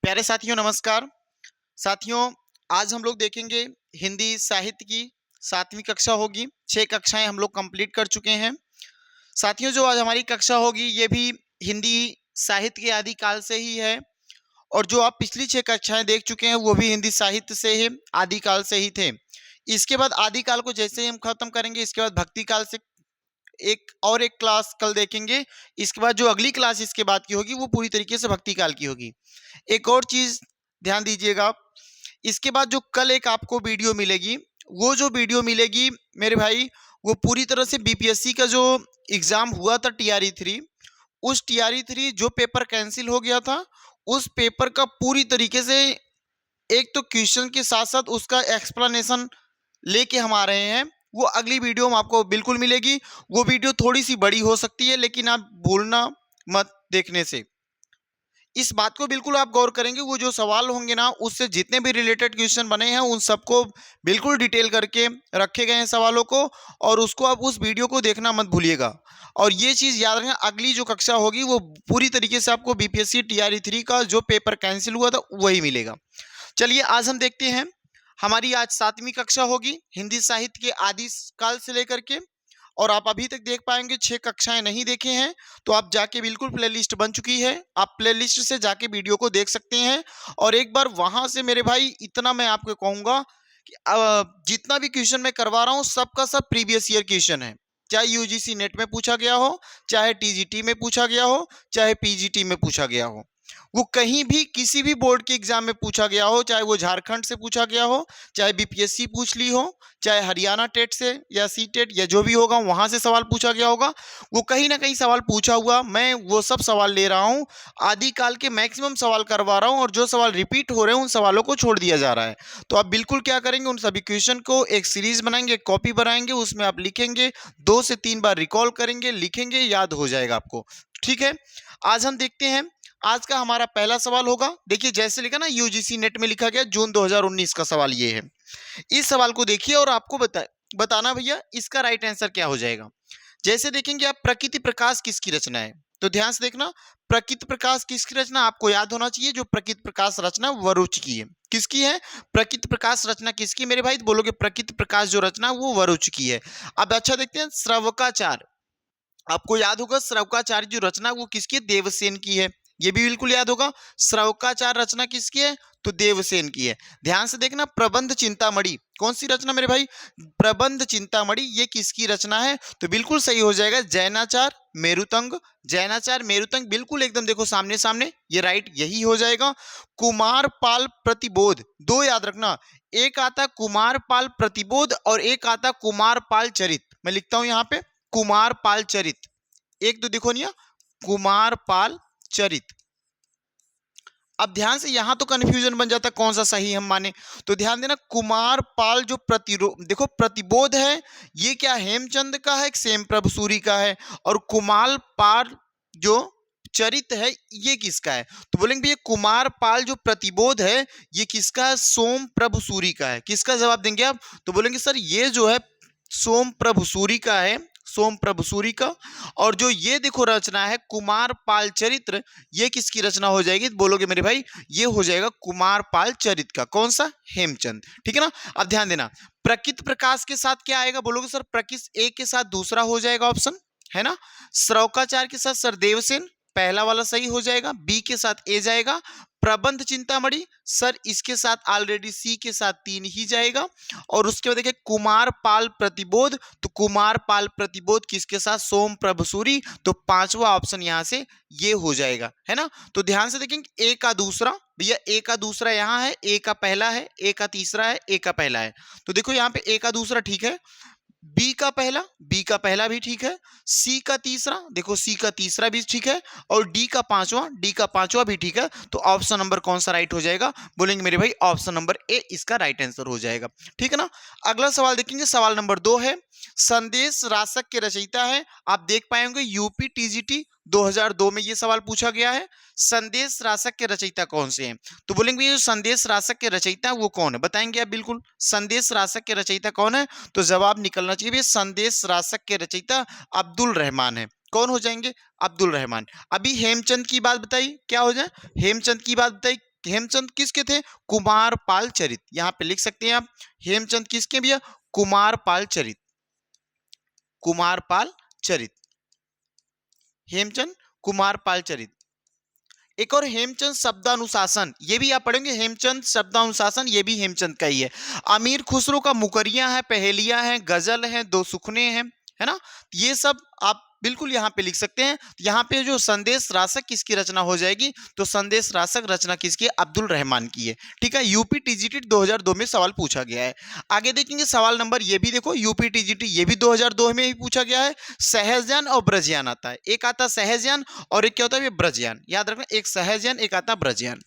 प्यारे साथियों नमस्कार। साथियों आज हम लोग देखेंगे हिंदी साहित्य की 7वीं कक्षा होगी। 6 कक्षाएं हम लोग कंप्लीट कर चुके हैं। साथियों जो आज हमारी कक्षा होगी ये भी हिंदी साहित्य के आदिकाल से ही है और जो आप पिछली 6 कक्षाएं देख चुके हैं वो भी हिंदी साहित्य से ही आदिकाल से ही थे। इसके बाद आदिकाल को जैसे ही हम खत्म करेंगे इसके बाद भक्ति काल से एक क्लास कल देखेंगे। इसके बाद जो अगली क्लास इसके बाद की होगी वो पूरी तरीके से भक्ति काल की होगी। एक और चीज ध्यान दीजिएगा आप, इसके बाद जो कल एक आपको वीडियो मिलेगी वो जो वीडियो मिलेगी मेरे भाई वो पूरी तरह से बीपीएससी का जो एग्जाम हुआ था TRE 3, उस TRE 3 जो पेपर कैंसिल हो गया था उस पेपर का पूरी तरीके से एक तो क्वेश्चन के साथ साथ उसका एक्सप्लेनेशन लेके हम आ रहे हैं। वो अगली वीडियो में आपको बिल्कुल मिलेगी। वो वीडियो थोड़ी सी बड़ी हो सकती है लेकिन आप भूलना मत देखने से। इस बात को बिल्कुल आप गौर करेंगे, वो जो सवाल होंगे ना उससे जितने भी रिलेटेड क्वेश्चन बने हैं उन सबको बिल्कुल डिटेल करके रखे गए हैं सवालों को, और उसको आप उस वीडियो को देखना मत भूलिएगा। और ये चीज़ याद रखना, अगली जो कक्षा होगी वो पूरी तरीके से आपको बीपीएससी TRE 3 का जो पेपर कैंसिल हुआ था वही मिलेगा। चलिए आज हम देखते हैं, हमारी आज 7वीं कक्षा होगी हिंदी साहित्य के आदि काल से लेकर के। और आप अभी तक देख पाएंगे 6 कक्षाएं नहीं देखे हैं तो आप जाके बिल्कुल प्लेलिस्ट बन चुकी है, आप प्लेलिस्ट से जाके वीडियो को देख सकते हैं। और एक बार वहां से मेरे भाई इतना मैं आपको कहूंगा कि जितना भी क्वेश्चन मैं करवा रहा हूँ सबका सब प्रीवियस ईयर क्वेश्चन है, चाहे यूजीसी नेट में पूछा गया हो, चाहे टीजीटी में पूछा गया हो, चाहे पीजीटी में पूछा गया हो, वो कहीं भी किसी भी बोर्ड के एग्जाम में पूछा गया हो, चाहे वो झारखंड से पूछा गया हो, चाहे बीपीएससी पूछ ली हो, चाहे हरियाणा टेट से या सी टेट या जो भी होगा वहां से सवाल पूछा गया होगा, वो कहीं ना कहीं सवाल पूछा हुआ। मैं वो सब सवाल ले रहा हूँ, आदिकाल के मैक्सिमम सवाल करवा रहा हूँ और जो सवाल रिपीट हो रहे हैं उन सवालों को छोड़ दिया जा रहा है। तो आप बिल्कुल क्या करेंगे, उन सभी क्वेश्चन को एक सीरीज बनाएंगे, कॉपी बनाएंगे, उसमें आप लिखेंगे, 2 से 3 बार रिकॉल करेंगे, लिखेंगे, याद हो जाएगा आपको। ठीक है, आज हम देखते हैं। आज का हमारा पहला सवाल होगा, देखिए जैसे लिखा ना यूजीसी नेट में लिखा गया जून 2019 का सवाल ये है। इस सवाल को देखिए और आपको बताना भैया इसका राइट आंसर क्या हो जाएगा। जैसे देखेंगे आप, प्रकृति प्रकाश किसकी रचना है, तो ध्यान से देखना, प्रकृति प्रकाश किसकी रचना आपको याद होना चाहिए। जो प्रकृति प्रकाश रचना वरुच की है, किसकी है प्रकृति प्रकाश रचना किसकी मेरे भाई, बोलोगे प्रकृति प्रकाश जो रचना वो वरुच की है। अब अच्छा देखते हैं, श्रवकाचार्य, आपको याद होगा श्रवकाचार्य जो रचना वो किसकी है, देवसेन की है। ये भी बिल्कुल याद होगा, श्रवकाचार्य रचना किसकी है, तो देवसेन की है। ध्यान से देखना, प्रबंध चिंतामणि कौन सी रचना मेरे भाई, प्रबंध चिंतामणि ये किसकी रचना है, तो बिल्कुल सही हो जाएगा जैनाचार्य मेरुतंग। जैनाचार्य मेरुतंग बिल्कुल एकदम देखो सामने सामने, ये राइट यही हो जाएगा। कुमारपाल प्रतिबोध, दो याद रखना, एक आता कुमारपाल प्रतिबोध और एक आता कुमारपाल चरित। मैं लिखता हूं यहाँ पे कुमारपाल चरित, एक तो देखो नहीं, कुमारपाल चरित। अब ध्यान से यहां तो कंफ्यूजन बन जाता कौन सा सही हम माने, तो ध्यान देना कुमारपाल जो देखो प्रतिबोध है ये क्या हेमचंद का है, सेम प्रभु सूरी का है, और कुमारपाल जो चरित है ये किसका है, तो बोलेंगे भैया कुमारपाल जो प्रतिबोध है ये किसका है, सोम प्रभु सूरी का है। किसका जवाब देंगे आप, तो बोलेंगे सर ये जो है सोम प्रभु सूरी का है, सोम प्रभु सूरी का। और जो ये देखो रचना है कुमारपाल चरित्र, ये किसकी रचना हो जाएगी, बोलोगे मेरे भाई ये हो जाएगा कुमारपाल चरित्र का, कौन सा, हेमचंद। ठीक है ना। अब ध्यान देना, प्रकृति प्रकाश के साथ क्या आएगा, बोलोगे सर प्रकृति ए के साथ दूसरा हो जाएगा ऑप्शन है ना, श्रवकाचार्य के साथ सर देवसेन, पहला वाला सही हो जाएगा, बी के साथ ए जाएगा। प्रबंध चिंतामणि सर इसके साथ ऑलरेडी सी के साथ 3 ही जाएगा। और उसके बाद देखिए कुमारपाल प्रतिबोध, तो कुमारपाल प्रतिबोध किसके साथ, सोम प्रभु सूरी, तो 5वां ऑप्शन यहां से ये हो जाएगा है ना। तो ध्यान से देखेंगे, ए का दूसरा भैया, ए का दूसरा यहाँ है, ए का पहला है, ए का तीसरा है, ए का पहला है, तो देखो यहाँ पे ए का दूसरा ठीक है, बी का पहला भी ठीक है, सी का तीसरा देखो, सी का तीसरा भी ठीक है, और डी का पांचवा भी ठीक है। तो ऑप्शन नंबर कौन सा राइट हो जाएगा, बोलेंगे मेरे भाई ऑप्शन नंबर ए इसका राइट आंसर हो जाएगा। ठीक है ना। अगला सवाल देखेंगे, सवाल नंबर 2 है, संदेश रासक के रचयिता है, आप देख पाएंगे यूपी टीजीटी 2002 में ये सवाल पूछा गया है, संदेश रासक के रचयिता कौन से हैं, तो बोलेंगे ये संदेश रासक के रचयिता वो कौन है, बताएंगे आप बिल्कुल संदेश रासक के रचयिता कौन है, तो जवाब निकलना चाहिए संदेश रासक के रचयिता अब्दुल रहमान है। कौन हो जाएंगे, अब्दुल रहमान। अभी हेमचंद की बात बताइए क्या हो जाए, हेमचंद की बात बताइए हेमचंद किसके थे? कुमारपाल चरित, यहाँ पे लिख सकते हैं आप। हेमचंद किसके भैया? कुमारपाल चरित, कुमारपाल चरित, हेमचंद कुमारपाल चरित। एक और हेमचंद शब्दानुशासन, ये भी आप पढ़ेंगे। हेमचंद शब्दानुशासन ये भी हेमचंद का ही है। अमीर खुसरो का मुकरियां है, पहेलियां हैं, गजल है, दो सुखने हैं, है ना। ये सब आप बिल्कुल यहाँ पे लिख सकते हैं। यहाँ पे जो संदेश रासक किसकी रचना हो जाएगी? तो संदेश रासक रचना किसकी है? अब्दुल रहमान की है। ठीक है, यूपी टीजीटी 2002 में सवाल पूछा गया है। आगे देखेंगे सवाल नंबर, ये भी देखो यूपी टीजीटी ये भी 2002 में ही पूछा गया है। सहजयान और ब्रजयान आता है, एक आता सहजयान और एक क्या होता है? ब्रजयान। याद रखना, एक सहजयान एक आता ब्रजयान।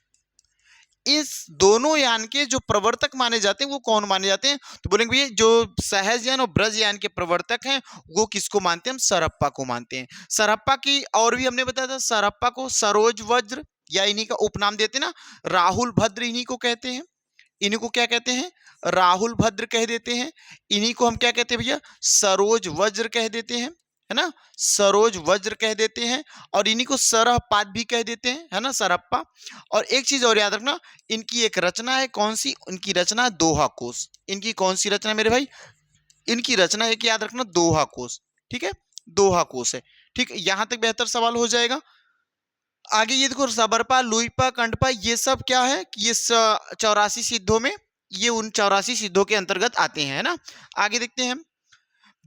इस दोनों यान के जो प्रवर्तक माने जाते हैं वो कौन माने जाते हैं? तो बोलेंगे भैया जो सहजयान और ब्रजयान के प्रवर्तक हैं वो किसको मानते हैं? हम सरप्पा को मानते हैं। सरप्पा की और भी हमने बताया था, सरप्पा को सरोज वज्र या इन्हीं का उपनाम देते हैं ना, राहुल भद्र, इन्हीं को कहते हैं। इन्हीं को क्या कहते हैं? राहुल भद्र कह देते हैं। इन्हीं को हम क्या कहते हैं भैया? सरोज वज्र कह देते हैं, है ना, सरोज वज्र कह देते हैं। और इन्हीं को सरहपाद भी कह देते हैं, है ना, सरहप्पा। और एक चीज और याद रखना, इनकी एक रचना है, कौन सी? इनकी रचना है दोहा कोश। इनकी कौन सी रचना मेरे भाई? इनकी रचना है कि याद रखना दोहा कोश। ठीक है, दोहा कोश है। ठीक, यहां तक बेहतर सवाल हो जाएगा। आगे ये देखो, सबरपा, लुईपा, कंडपा, ये सब क्या है? ये 84 सिद्धों में, ये उन 84 सिद्धों के अंतर्गत आते हैं, है ना। आगे देखते हैं हम,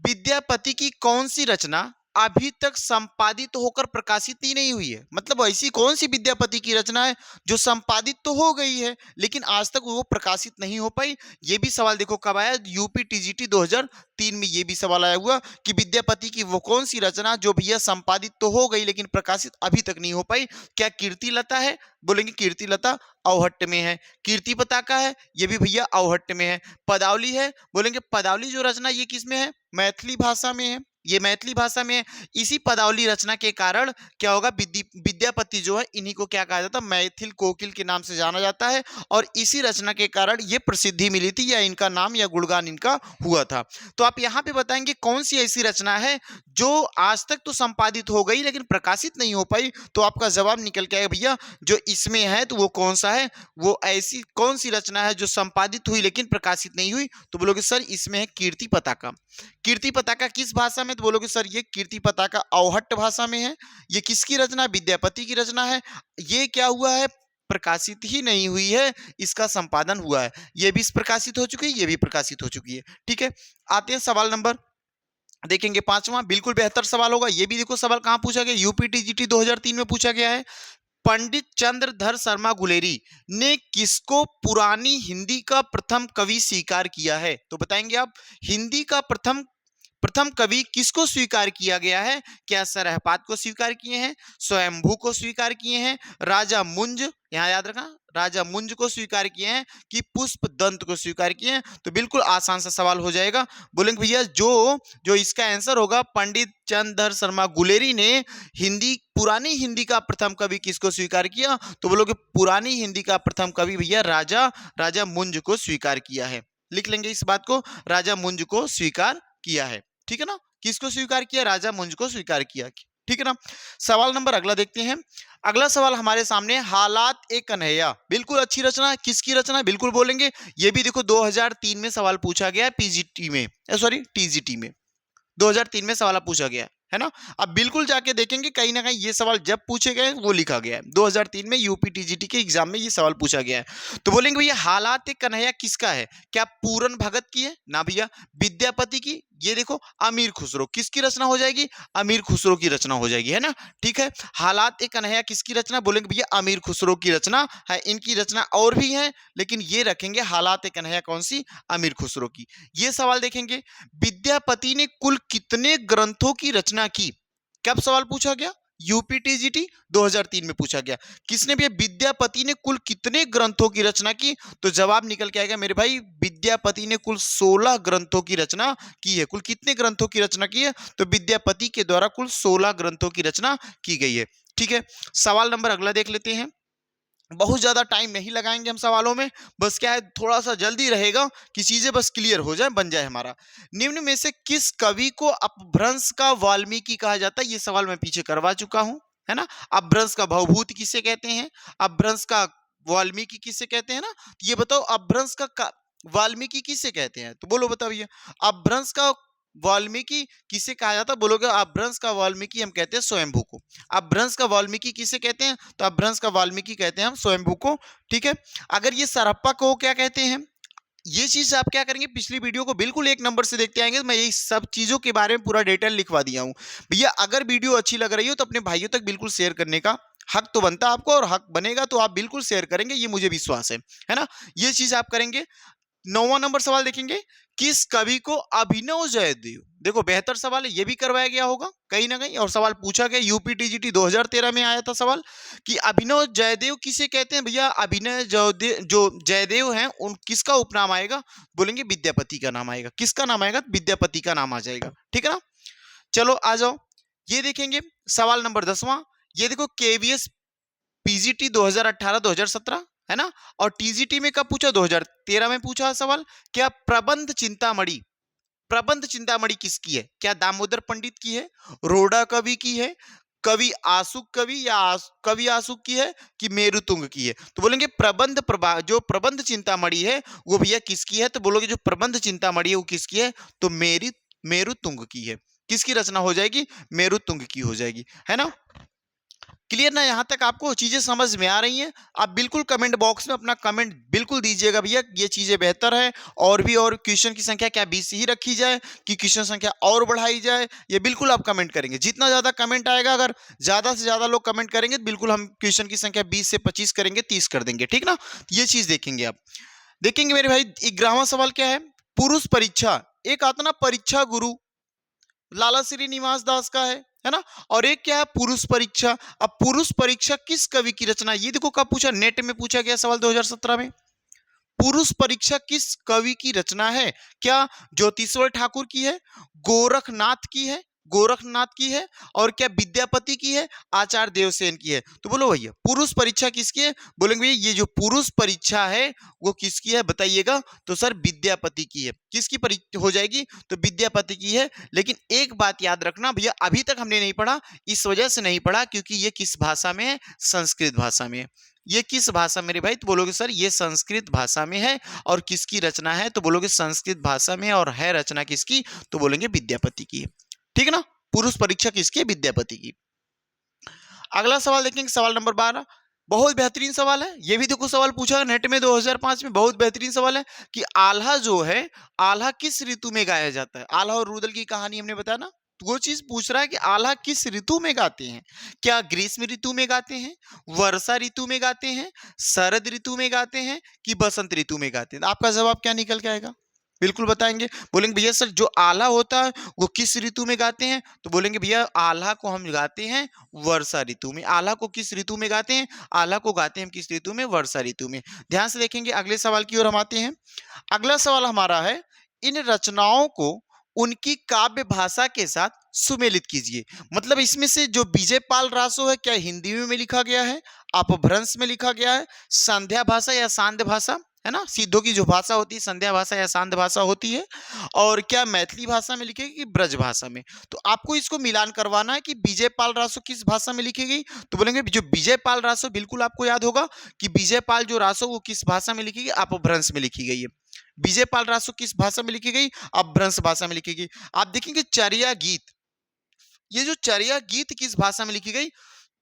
विद्यापति की कौन सी रचना अभी तक संपादित होकर प्रकाशित ही नहीं हुई है? मतलब ऐसी कौन सी विद्यापति की रचना है जो संपादित तो हो गई है लेकिन आज तक वो प्रकाशित नहीं हो पाई? ये भी सवाल देखो कब आया? यूपी टीजीटी 2003 में ये भी सवाल आया हुआ कि विद्यापति की वो कौन सी रचना जो भैया संपादित तो हो गई लेकिन प्रकाशित अभी तक नहीं हो पाई? क्या कीर्ति लता है? बोलेंगे कीर्ति लता अवहट्ट में है। कीर्ति पताका है, ये भी भैया अवहट्ट में है। पदावली है, बोलेंगे पदावली जो रचना ये किस में है? मैथिली भाषा में है, ये मैथिली भाषा में है। इसी पदावली रचना के कारण क्या होगा? विद्यापति जो है इन्हीं को क्या कहा जाता है? मैथिल कोकिल के नाम से जाना जाता है। और इसी रचना के कारण ये प्रसिद्धि मिली थी या इनका नाम या गुणगान इनका हुआ था। तो आप यहाँ पे बताएंगे कौन सी ऐसी रचना है जो आज तक तो संपादित हो गई लेकिन प्रकाशित नहीं हो पाई? तो आपका जवाब निकल के आएगा भैया जो इसमें है, तो वो कौन सा है? वो ऐसी कौन सी रचना है जो संपादित हुई लेकिन प्रकाशित नहीं हुई? तो बोलोगे सर इसमें है कीर्ति पताका। कीर्ति पताका किस भाषा में? तो बोलोगे सर ये कीर्ति पताका अवहट्ट भाषा में है। ये किसकी रचना? विद्यापति की रचना है। ये क्या हुआ है? प्रकाशित ही नहीं हुई है, इसका संपादन हुआ है। ये भी प्रकाशित हो चुकी है, ये भी प्रकाशित हो चुकी है। ठीक है, आते हैं सवाल नंबर देखेंगे 5वां, बिल्कुल बेहतर सवाल होगा। ये भी देखो सवाल कहां पूछा गया? यूपी टीजीटी 2003 में पूछा गया है। पंडित चंद्रधर शर्मा गुलेरी ने किसको पुरानी हिंदी का प्रथम कवि स्वीकार किया है? तो बताएंगे आप, हिंदी का प्रथम प्रथम कवि किसको स्वीकार किया गया है? क्या सरहपाद को स्वीकार किए हैं, स्वयंभू को स्वीकार किए हैं, राजा मुंज, यहां याद रखना राजा मुंज को स्वीकार किए हैं, कि पुष्प दंत को स्वीकार किए हैं? तो बिल्कुल आसान सा सवाल हो जाएगा। बोलेंगे भैया जो जो इसका आंसर होगा, पंडित चंद्रधर शर्मा गुलेरी ने हिंदी पुरानी हिंदी का प्रथम कवि किसको स्वीकार किया? तो बोलोगे पुरानी हिंदी का प्रथम कवि भैया राजा मुंज को स्वीकार किया है। लिख लेंगे इस बात को, राजा मुंज को स्वीकार किया है। ठीक है ना, किसको स्वीकार किया? राजा मुंज को स्वीकार किया। ठीक है ना। सवाल नंबर अगला देखते हैं। अगला सवाल हमारे सामने, हालात ए कन्हैया, बिल्कुल अच्छी रचना है। किसकी रचना है? बिल्कुल बोलेंगे, ये भी देखो 2003 में सवाल पूछा गया है, पीजीटी में, सॉरी टीजीटी में 2003 में सवाल पूछा गया है ना। अब बिल्कुल जाके देखेंगे कहीं ना कहीं ये सवाल जब पूछे गए वो लिखा गया है 2003 में यूपी टीजीटी के एग्जाम में ये सवाल पूछा गया है। तो बोलेंगे भैया हालात ए कन्हैया किसका है? क्या पूरन भगत की है? ना भैया। विद्यापति की? ये देखो अमीर खुसरो, किसकी रचना हो जाएगी? अमीर खुसरो की रचना हो जाएगी, है ना। ठीक है, हालात ए कन्हैया किसकी रचना? बोलेंगे भैया अमीर खुसरो की रचना है। इनकी रचना और भी है लेकिन ये रखेंगे हालात ए कन्हैया कौन सी? अमीर खुसरो की। ये सवाल देखेंगे, विद्यापति ने कुल कितने ग्रंथों की रचना की? कब सवाल पूछा गया? यूपी टीजीटी 2003 में पूछा गया। किसने भी? विद्यापति ने कुल कितने ग्रंथों की रचना की? तो जवाब निकल के आएगा मेरे भाई, विद्यापति ने कुल 16 ग्रंथों की रचना की है। कुल कितने ग्रंथों की रचना की है? तो विद्यापति के द्वारा कुल 16 ग्रंथों की रचना की गई है। ठीक है, सवाल नंबर अगला देख लेते हैं। बहुत ज्यादा टाइम नहीं लगाएंगे हम सवालों में, बस क्या है थोड़ा सा जल्दी रहेगा कि चीजें बस क्लियर हो जाए, बन जाए हमारा। निम्न में से किस कवि को अपभ्रंश का वाल्मीकि कहा जाता है? ये सवाल मैं पीछे करवा चुका हूं, है ना। अपभ्रंश का भवभूति किसे कहते हैं? अपभ्रंश का वाल्मीकि किसे कहते हैं ना, ये बताओ अपभ्रंश का वाल्मीकि किसे कहते हैं, तो बोलो बताओ भैया। अपभ्रंश का वाल्मीकि किसे कहा जाता है, बोलोगे अपभ्रंश का वाल्मीकि हम कहते हैं स्वयंभू को। अपभ्रंश का वाल्मीकि किसे कहते हैं, तो अपभ्रंश का वाल्मीकि कहते हैं हम स्वयंभू को। ठीक है, अगर ये सरप्पा को क्या कहते हैं, ये चीज आप क्या करेंगे, पिछली वीडियो को बिल्कुल एक नंबर से देखते आएंगे, मैं ये सब चीजों के बारे में पूरा डिटेल लिखवा दिया हूं भैया। अगर वीडियो अच्छी लग रही हो तो अपने भाइयों तक बिल्कुल शेयर करने का हक तो बनता है आपको, और हक बनेगा तो आप बिल्कुल शेयर करेंगे, ये मुझे विश्वास है ना, ये चीज आप करेंगे। 9वां नंबर सवाल देखेंगे, किस कवि को अभिनव जयदेव, देखो बेहतर सवाल है, ये भी करवाया गया होगा कहीं ना कहीं, और सवाल पूछा गया यूपी टीजीटी 2013 में आया था सवाल कि अभिनव जयदेव किसे कहते हैं भैया। अभिनव जयदेव जो जयदेव हैं उन किसका उपनाम आएगा, बोलेंगे विद्यापति का नाम आएगा। किसका नाम आएगा, विद्यापति का नाम आ जाएगा। ठीक है ना, चलो आ जाओ, ये देखेंगे सवाल नंबर 10वां। ये देखो केवीएस पीजीटी 2018-2017 है ना, और टीजीटी में कब पूछा, 2013 में पूछा सवाल। क्या प्रबंध चिंतामणि, प्रबंध चिंतामणि किसकी है, क्या दामोदर पंडित की है, रोड़ा कवि की है, कवि आसुक कवि या कवि आसुक की है, कि मेरुतुंग की है, तो बोलेंगे प्रबंध जो प्रबंध चिंतामणि है वो भैया किसकी है, तो बोलोगे जो प्रबंध चिंतामणि है वो किसकी है, तो मेरुतुंग की है। किसकी रचना हो जाएगी, मेरुतुंग की हो जाएगी, है ना। क्लियर ना, यहां तक आपको चीजें समझ में आ रही हैं। आप बिल्कुल कमेंट बॉक्स में अपना कमेंट बिल्कुल दीजिएगा भैया, ये चीजें बेहतर है, और भी और क्वेश्चन की संख्या क्या 20 ही रखी जाए कि क्वेश्चन संख्या और बढ़ाई जाए, ये बिल्कुल आप कमेंट करेंगे। जितना ज्यादा कमेंट आएगा, अगर ज्यादा से ज्यादा लोग कमेंट करेंगे तो बिल्कुल हम क्वेश्चन की संख्या 20 से 25 करेंगे, 30 कर देंगे। ठीक ना, ये चीज देखेंगे आप। देखेंगे मेरे भाई 11वां सवाल क्या है, पुरुष परीक्षा, एक आता ना परीक्षा गुरु, लाला श्रीनिवास दास का है ना, और एक क्या है पुरुष परीक्षा। अब पुरुष परीक्षा किस कवि की रचना, ये देखो कब पूछा, नेट में पूछा गया सवाल 2017 में। पुरुष परीक्षा किस कवि की रचना है, क्या ज्योतिश्वर ठाकुर की है, गोरखनाथ की है, गोरखनाथ की है, और क्या विद्यापति की है, आचार्य देवसेन की है, तो बोलो भैया पुरुष परीक्षा किसकी है, बोलेंगे भैया ये जो पुरुष परीक्षा है वो किसकी है बताइएगा, तो सर विद्यापति की है। किसकी परीक्षा हो जाएगी, तो विद्यापति की है। लेकिन एक बात याद रखना भैया, अभी तक हमने नहीं पढ़ा, इस वजह से नहीं पढ़ा क्योंकि ये किस भाषा में है, संस्कृत भाषा में है। ये किस भाषा मेरे भाई, तो बोलोगे सर ये संस्कृत भाषा में है, और किसकी रचना है, तो बोलोगे संस्कृत भाषा में, और है रचना किसकी, तो बोलेंगे विद्यापति की है। ठीक है ना, पुरुष परीक्षा किसकी है, विद्यापति की। अगला सवाल देखेंगे, सवाल नंबर 12, बहुत बेहतरीन सवाल है, ये भी देखो सवाल पूछा नेट में 2005 में, बहुत बेहतरीन सवाल है कि आल्हा जो है, आल्हा किस ऋतु में गाया जाता है। आल्हा और रुदल की कहानी हमने बताया ना, तो वो चीज पूछ रहा है कि आल्हा किस ऋतु में गाते हैं, क्या ग्रीष्म ऋतु में गाते हैं, वर्षा ऋतु में गाते हैं, शरद ऋतु में गाते हैं, कि बसंत ऋतु में गाते हैं। आपका जवाब क्या निकल के आएगा, बिल्कुल बताएंगे। बोलेंगे भैया सर जो आल्हा होता है वो किस ऋतु में गाते हैं, तो बोलेंगे भैया आल्हा को हम गाते हैं वर्षा ऋतु में। आल्हा को किस ऋतु में गाते हैं, आल्हा को गाते हैं हम किस ऋतु में, वर्षा ऋतु में। ध्यान से देखेंगे, अगले सवाल की ओर हम आते हैं। अगला सवाल हमारा है, इन रचनाओं को उनकी काव्य भाषा के साथ सुमेलित कीजिए। मतलब इसमें से जो विजय पाल रासो है, क्या हिंदी में लिखा गया है, अपभ्रंश में लिखा गया है, संध्या भाषा या सांध्य भाषा, है ना, सिद्धों की जो भाषा होती है संध्या भाषा या सांध्य भाषा होती है, और क्या मैथिली भाषा में लिखेगी कि ब्रज भाषा में। तो आपको इसको मिलान करवाना है कि विजय पाल रासो किस भाषा में लिखी गई, तो बोलेंगे जो विजय पाल रासो, बिल्कुल आपको याद होगा कि विजय पाल जो रासो वो किस भाषा में लिखी गई, अपभ्रंश में लिखी गई है। विजय पाल रासो किस भाषा में लिखी गई, अपभ्रंश भाषा में लिखी गई। आप देखेंगे चर्या गीत, ये जो चर्या गीत किस भाषा में लिखी गई,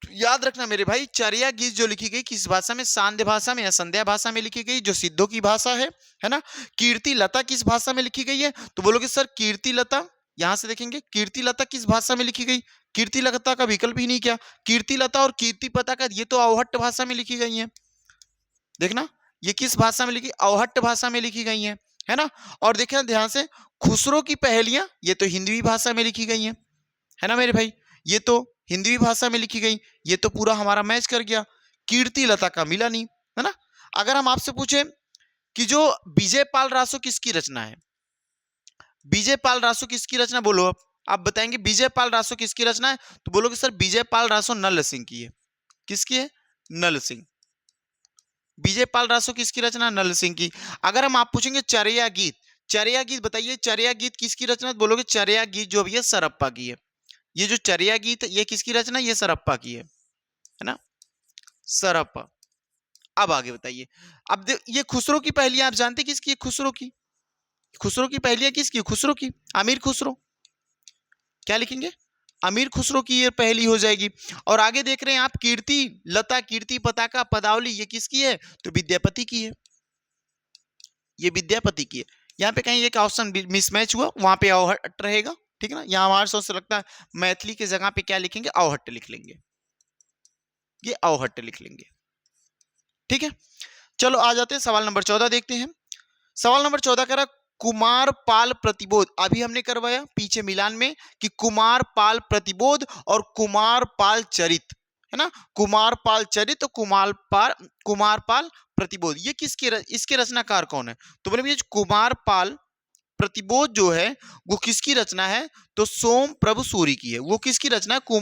याद रखना मेरे भाई, चर्या गीत जो लिखी गई किस भाषा में, सांध्य भाषा में या संध्या भाषा में लिखी गई, जो सिद्धों की भाषा है ना। कीर्ति लता किस भाषा में लिखी गई है, तो बोलोगे सर कीर्ति लता, यहां से देखेंगे कीर्ति लता किस भाषा में लिखी गई, कीर्ति लता का विकल्प ही नहीं किया, कीर्ति लता और कीर्ति पता का ये तो अवहट्ट भाषा में लिखी गई है। देखना ये किस भाषा में लिखी, अवहट्ट भाषा में लिखी गई है ना। और देखना ध्यान से, खुसरो की पहेलियां ये तो हिंदी भाषा में लिखी गई है ना मेरे भाई, ये तो हिंदी भाषा में लिखी गई, ये तो पूरा हमारा मैच कर गया। कीर्ति लता का मिला नहीं, है ना। अगर हम आपसे पूछे कि जो विजय पाल रासो किसकी रचना है, विजय पाल रासो किसकी रचना, बोलो आप बताएंगे विजय पाल रासो किसकी रचना है, तो बोलोगे सर विजय पाल रासो नल सिंह की है। किसकी है, नल सिंह। विजय पाल रासो किसकी रचना, नल सिंह की। अगर हम आप पूछेंगे चर्या गीत, चर्या गीत बताइए, चर्या गीत किसकी रचना, बोलोगे चर्या गीत जो भी है सरप्पा की है। ये जो चर्या गीत ये किसकी रचना, ये सरप्पा की है ना, सरप्पा। अब आगे बताइए। अब ये खुसरो की पहेलियां आप जानते किसकी है? खुसरो की पहेलियां किसकी? खुसरो की, अमीर खुसरो। क्या लिखेंगे? अमीर खुसरो की ये पहेली हो जाएगी। और आगे देख रहे हैं आप, कीर्ति लता, कीर्ति पताका, पदावली, ये किसकी है? तो विद्यापति की है, ये विद्यापति की है। यहाँ पे कहीं एक ऑप्शन मिसमैच हुआ, वहां पे अवहट्ट रहेगा, ठीक है ना। यहाँ हमारे सोच से लगता है मैथिली की जगह पे क्या लिखेंगे? अवहट्ट लिख लेंगे, ये अवहट्ट लिख लेंगे, ठीक है। चलो आ जाते हैं सवाल नंबर 14 देखते हैं। सवाल नंबर 14 कह रहा कुमार पाल प्रतिबोध। अभी हमने करवाया पीछे मिलान में कि कुमार पाल प्रतिबोध और कुमार पाल चरित, है ना। कुमार पाल चरित और कुमार पाल प्रतिबोध, ये किसके इसके रचनाकार कौन है? तो बोले भैया कुमार पाल प्रतिबोध जो है वो किसकी रचना है? तो सोम प्रभु सूरी की है। वो किसकी रचना है?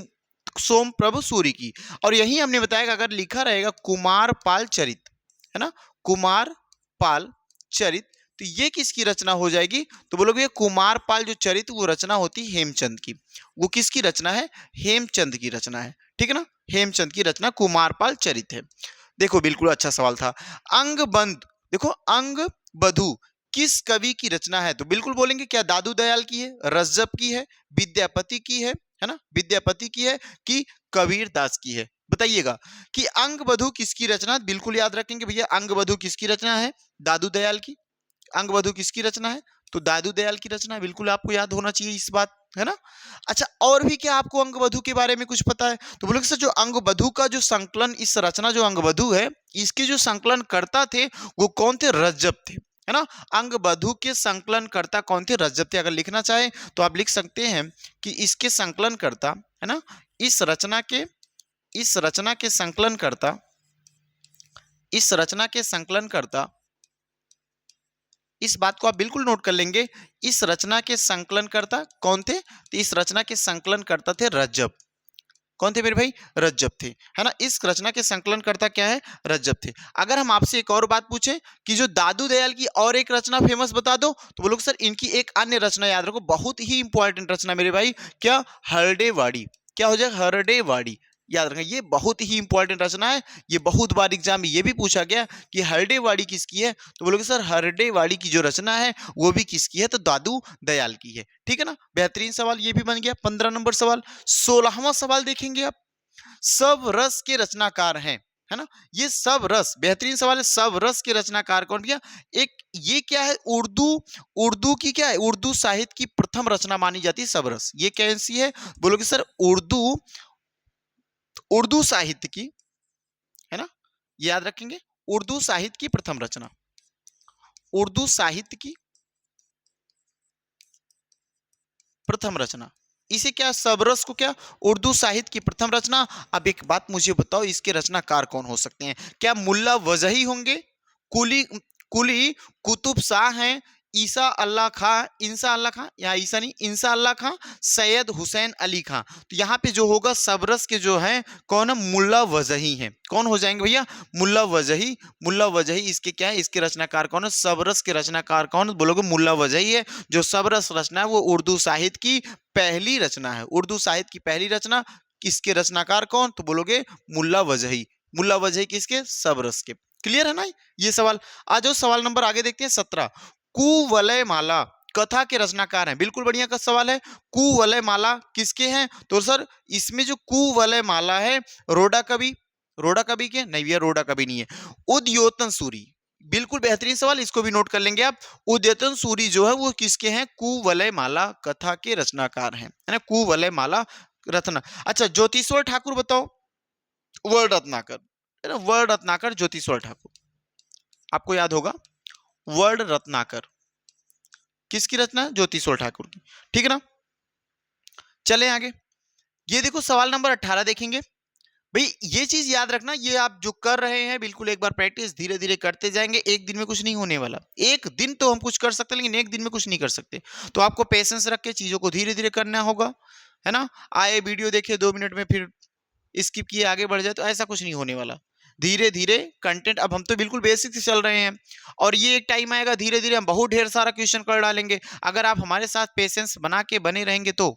सोम प्रभु सूरी की। और यही हमने बताया कि अगर लिखा रहेगा कुमार पाल चरित, है ना, कुमार पाल चरित, तो ये किसकी रचना हो जाएगी? तो बोलोगे कुमार पाल जो चरित वो रचना होती हेमचंद की। वो किसकी रचना है? हेमचंद की रचना है, ठीक है ना। हेमचंद की रचना कुमार पाल चरित है। देखो बिल्कुल अच्छा सवाल था। अंगबंध, देखो अंगबधु किस कवि की रचना है? तो बिल्कुल बोलेंगे क्या दादू दयाल की है, रज्जब की है, विद्यापति की है ना, विद्यापति की है कि कबीर दास की है? बताइएगा कि अंगबधु किसकी रचना? बिल्कुल याद रखेंगे भैया, अंगबधु किसकी रचना है? दादू दयाल की। अंगबधु किसकी रचना है? तो दादू दयाल की रचना। बिल्कुल आपको याद होना चाहिए इस बात, है ना। अच्छा, और भी क्या आपको अंगबधु के बारे में कुछ पता है? तो बोलोगे सर जो अंगबधु का जो संकलन, इस रचना जो अंगबधु है इसके जो संकलन करता थे वो कौन थे? रज्जब थे, है ना। अंगबधु के संकलन करता कौन थे? रज्जब थे। अगर लिखना चाहे तो आप लिख सकते हैं कि इसके संकलन करता, है ना, इस रचना के संकलन करता, इस रचना के संकलन करता, इस बात को आप बिल्कुल नोट कर लेंगे। इस रचना के संकलनकर्ता कौन थे? तो इस रचना के संकलनकर्ता थे रज्जब। कौन थे मेरे भाई? रज्जब थे, है ना। इस रचना के संकलनकर्ता क्या है? रज्जब थे। अगर हम आपसे एक और बात पूछें कि जो दादू दयाल की और एक रचना फेमस बता दो, तो बोलोगे सर इनकी एक अन्य रचना याद रखो, बहुत ही इंपॉर्टेंट रचना मेरे भाई, क्या? हरडेवाड़ी। क्या हो जाएगा? हरडेवाड़ी। याद रखें, ये बहुत ही इंपॉर्टेंट रचना है। ये बहुत बार एग्जाम में ये भी पूछा गया कि हरडेवाड़ी किसकी है? तो बोलोगे सर हरडेवाड़ी की जो रचना है वो भी किसकी है? तो दादू दयाल की है, ठीक है ना। बेहतरीन सवाल ये भी बन गया। 15 नंबर सवाल। 16वां सवाल देखेंगे आप, सब रस के रचनाकार हैं, है ना। ये सब रस, बेहतरीन सवाल है। सब रस के रचनाकार कौन? भैया एक ये क्या है? उर्दू की क्या है? उर्दू साहित्य की प्रथम रचना मानी जाती है सब रस। ये कैसी है? बोलोगे सर उर्दू साहित्य की, है ना, याद रखेंगे। उर्दू साहित्य की प्रथम रचना, उर्दू साहित्य की प्रथम रचना, इसे क्या? सबरस को क्या? उर्दू साहित्य की प्रथम रचना। अब एक बात मुझे बताओ, इसके रचनाकार कौन हो सकते हैं? क्या मुल्ला वजही होंगे? कुली कुली कुतुब शाह हैं? ईसा अल्लाह खां, इंसा अल्लाह खां, या ईसा नहीं, इंसा अल्लाह खां, सैयद हुसैन अली खां। तो यहाँ पे जो होगा सबरस के जो है कौन है? मुल्ला वजही हैं। कौन हो जाएंगे भैया? मुल्ला वजही। मुल्ला वजही इसके क्या है? इसके रचनाकार कौन है? सबरस के रचनाकार कौन है? बोलोगे मुल्ला वजही है। जो सबरस रचना है वो उर्दू साहित्य की पहली रचना है। उर्दू साहित्य की पहली रचना, किसके रचनाकार कौन? तो बोलोगे मुल्ला वजही। मुल्ला वजही किसके? सबरस के। क्लियर है ना ये सवाल? आज जो सवाल नंबर आगे देखते हैं 17। कुवलय माला कथा के रचनाकार हैं। बिल्कुल बढ़िया का सवाल है। कुवलय माला किसके हैं? तो सर इसमें जो कुवलय माला है रोडा कवि, रोडा कवि के नहीं भैया, रोडा कवि नहीं है, उद्योतन सूरी। बिल्कुल बेहतरीन सवाल, इसको भी नोट कर लेंगे आप। उद्योतन सूरी जो है वो किसके हैं? कुवलय माला कथा के रचनाकार हैं, है ना। कुवलय माला रत्ना। अच्छा, ज्योतिश्वर ठाकुर बताओ। वर्ड रत्नाकर, है ना, वर्ड रत्नाकर, ज्योतिश्वर ठाकुर आपको याद होगा। वर्ड रत्नाकर किसकी रचना है? ज्योतिश्वर ठाकुर की, ठीक है ना। चले आगे। ये देखो सवाल नंबर 18 देखेंगे भाई। ये चीज याद रखना, ये आप जो कर रहे हैं बिल्कुल एक बार प्रैक्टिस धीरे धीरे करते जाएंगे। एक दिन में कुछ नहीं होने वाला। एक दिन तो हम कुछ कर सकते हैं लेकिन एक दिन में कुछ नहीं कर सकते। तो आपको पेशेंस रख के चीजों को धीरे धीरे करना होगा, है ना। आए वीडियो देखे 2 मिनट में फिर स्किप किए आगे बढ़ जाए, तो ऐसा कुछ नहीं होने वाला। धीरे धीरे कंटेंट, अब हम तो बिल्कुल बेसिक से चल रहे हैं और ये एक टाइम आएगा धीरे धीरे हम बहुत ढेर सारा क्वेश्चन कर डालेंगे। अगर आप हमारे साथ पेशेंस बना के बने रहेंगे तो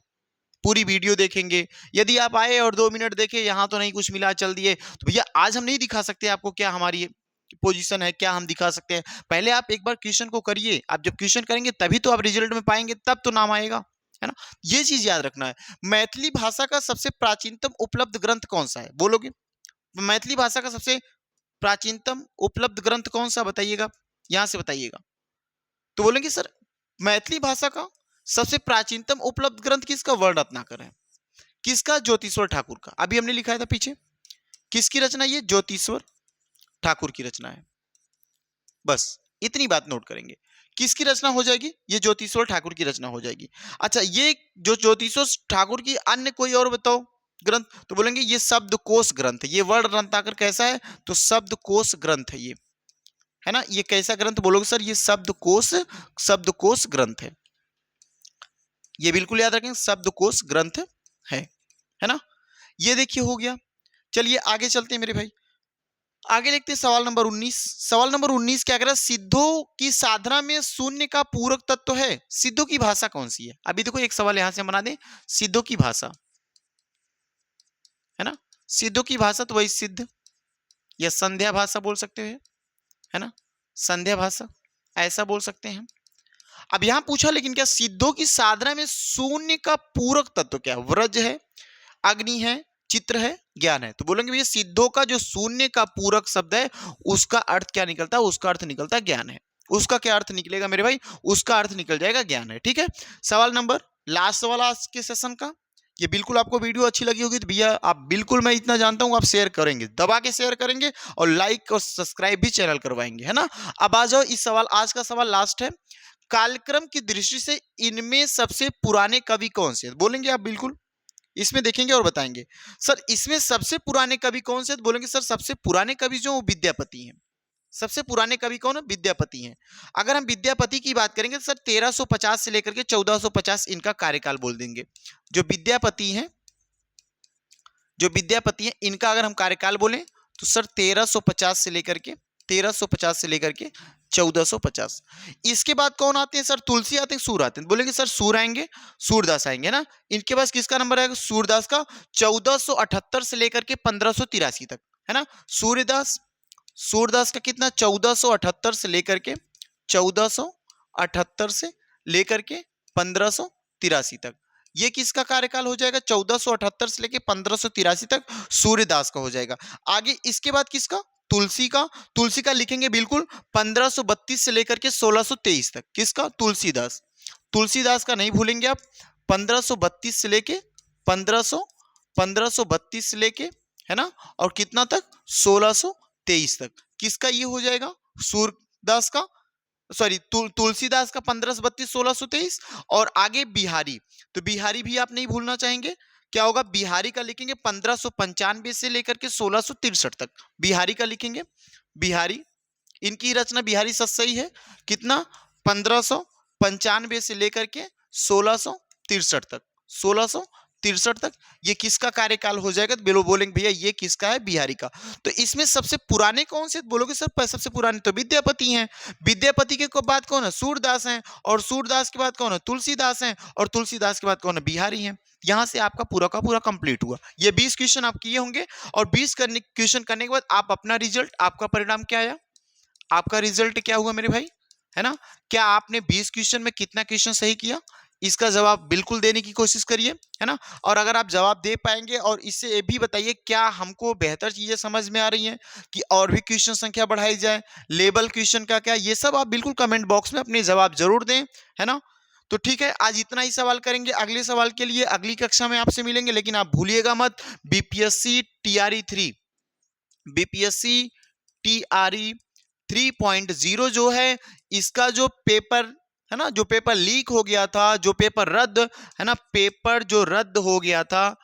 पूरी वीडियो देखेंगे। यदि आप आए और 2 मिनट देखे यहाँ तो नहीं कुछ मिला, चल दिए, तो भैया आज हम नहीं दिखा सकते आपको क्या हमारी पोजीशन है, क्या हम दिखा सकते हैं। पहले आप एक बार क्वेश्चन को करिए, आप जब क्वेश्चन करेंगे तभी तो आप रिजल्ट में पाएंगे, तब तो नाम आएगा, है ना। ये चीज याद रखना है। मैथिली भाषा का सबसे प्राचीनतम उपलब्ध ग्रंथ कौन सा है, बोलोगे। मैथिली भाषा का सबसे प्राचीनतम उपलब्ध ग्रंथ कौन सा, बताइएगा, यहां से बताइएगा। तो बोलेंगे सर मैथिली भाषा का सबसे प्राचीनतम उपलब्ध ग्रंथ किसका, वर्ण रत्नाकर है। किसका, ज्योतिश्वर ठाकुर का। अभी हमने लिखा था पीछे, किसकी रचना, ये ज्योतिश्वर ठाकुर की रचना है। बस इतनी बात नोट करेंगे, किसकी रचना हो जाएगी, ये ज्योतिश्वर ठाकुर की रचना हो जाएगी। अच्छा, ये जो ज्योतिश्वर ठाकुर की अन्य कोई और बताओ ग्रंथ, तो बोलेंगे ये शब्दकोश ग्रंथ है। ये वर्ण रत्नाकर कैसा है, तो शब्दकोश ग्रंथ है ये, है ना। ये कैसा ग्रंथ बोलोगे सर, ये शब्दकोश ग्रंथ है। ये बिल्कुल याद रखें, शब्दकोश ग्रंथ है ना। ये देखिए हो गया। चलिए आगे चलते हैं मेरे भाई, आगे लिखते हैं सवाल नंबर 19। सवाल नंबर 19 क्या कह रहा है, सिद्धों की साधना में शून्य का पूरक तत्व है। सिद्धों की भाषा कौन सी है। अभी देखो एक सवाल यहां से हम बना दें, सिद्धों की भाषा, है ना। सिद्धों की भाषा तो वही सिद्ध या संध्या भाषा बोल सकते हो, है ना, संध्या भाषा ऐसा बोल सकते हैं। अब यहां पूछा लेकिन क्या, सिद्धों की साधना में शून्य का पूरक तत्व क्या, व्रज है, अग्नि है, चित्र है, ज्ञान है। तो बोलेंगे भैया सिद्धों का जो शून्य का पूरक शब्द है उसका अर्थ क्या निकलता है, उसका अर्थ निकलता है ज्ञान है। उसका क्या अर्थ निकलेगा मेरे भाई, उसका अर्थ निकल जाएगा ज्ञान है। ठीक है, सवाल नंबर लास्ट सवाल आज के सेशन का। ये बिल्कुल आपको वीडियो अच्छी लगी होगी तो भैया आप बिल्कुल, मैं इतना जानता हूं, आप शेयर करेंगे, दबा के शेयर करेंगे और लाइक और सब्सक्राइब भी चैनल करवाएंगे, है ना। अब आ जाओ इस सवाल, आज का सवाल लास्ट है। कालक्रम की दृष्टि से इनमें सबसे पुराने कवि कौन से, बोलेंगे आप बिल्कुल, इसमें देखेंगे और बताएंगे सर इसमें सबसे पुराने कवि कौन से, बोलेंगे सर सबसे पुराने कवि जो विद्यापति हैं। सबसे पुराने कवि कौन है, विद्यापति हैं। अगर हम विद्यापति की बात करेंगे तो सर 1350 से लेकर के 1450 इनका कार्यकाल बोल देंगे। जो विद्यापति हैं इनका अगर हम कार्यकाल बोलें तो सर 1350 से लेकर के 1450। इसके बाद कौन आते हैं सर, तुलसी आते हैं, सूर आते हैं। बोलेंगे सर सूर आएंगे, सूरदास आएंगे ना। इनके पास किसका नंबर आएगा, सूरदास का 1478 से लेकर के 1583 तक, है ना। सूरदास का कितना, 1478 से लेकर के 1583 तक। ये किसका कार्यकाल हो जाएगा, 1478 से लेकर 1583 तक सूर्यदास का हो जाएगा। आगे इसके बाद किसका, तुलसी का लिखेंगे बिल्कुल 1532 से लेकर के 1623 तक। किसका, तुलसीदास का नहीं भूलेंगे आप। 1532 से लेके 1532 से लेके, है ना, और कितना तक, 1623 तक। किसका ये हो जाएगा, सूरदास का, सॉरी तुलसीदास का 1532 1623। और आगे बिहारी, तो बिहारी भी आप नहीं भूलना चाहेंगे। क्या होगा, बिहारी का लिखेंगे 1595 से लेकर के 1663 तक। बिहारी का लिखेंगे, बिहारी, इनकी रचना बिहारी सच सही है, कितना, 1595 से लेकर के 1663 तक, 1663 तक। ये किसका कार्यकाल हो जाएगा, तो बोलेंगे भैया ये किसका है, बिहारी का। तो इसमें सबसे पुराने कौन से, बोलोगे सर सबसे पुराने तो विद्यापति हैं। विद्यापति के बाद कौन है, सूरदास हैं। और सूरदास के बाद कौन है, तुलसीदास हैं। और तुलसीदास के बाद कौन है, बिहारी हैं। यहां से आपका पूरा का पूरा कंप्लीट हुआ। ये 20 क्वेश्चन आप किए होंगे और 20 क्वेश्चन करने के बाद आप अपना रिजल्ट, आपका परिणाम क्या आया, आपका रिजल्ट क्या हुआ मेरे भाई, है ना। क्या आपने 20 क्वेश्चन में कितना क्वेश्चन सही किया, इसका जवाब बिल्कुल देने की कोशिश करिए, है ना। और अगर आप जवाब दे पाएंगे और इससे ये भी बताइए क्या हमको बेहतर चीजें समझ में आ रही हैं कि और भी क्वेश्चन संख्या बढ़ाई जाए, लेवल क्वेश्चन का क्या, ये सब आप बिल्कुल कमेंट बॉक्स में अपने जवाब जरूर दें, है ना। तो ठीक है, आज इतना ही सवाल करेंगे। अगले सवाल के लिए अगली कक्षा में आपसे मिलेंगे, लेकिन आप भूलिएगा मत बीपीएससी टीआरई 3.0 जो है, इसका जो पेपर है ना, जो पेपर लीक हो गया था, जो पेपर रद्द है ना, पेपर जो रद्द हो गया था,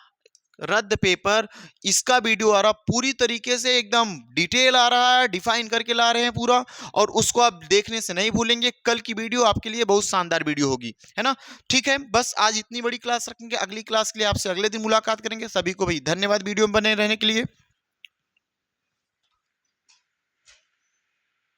रद्द पेपर, इसका वीडियो आ रहा पूरी तरीके से, एकदम डिटेल आ रहा है, डिफाइन करके ला रहे हैं पूरा। और उसको आप देखने से नहीं भूलेंगे। कल की वीडियो आपके लिए बहुत शानदार वीडियो होगी, है ना। ठीक है, बस आज इतनी बड़ी क्लास रखेंगे। अगली क्लास के लिए आपसे अगले दिन मुलाकात करेंगे। सभी को भाई धन्यवाद वीडियो में बने रहने के लिए।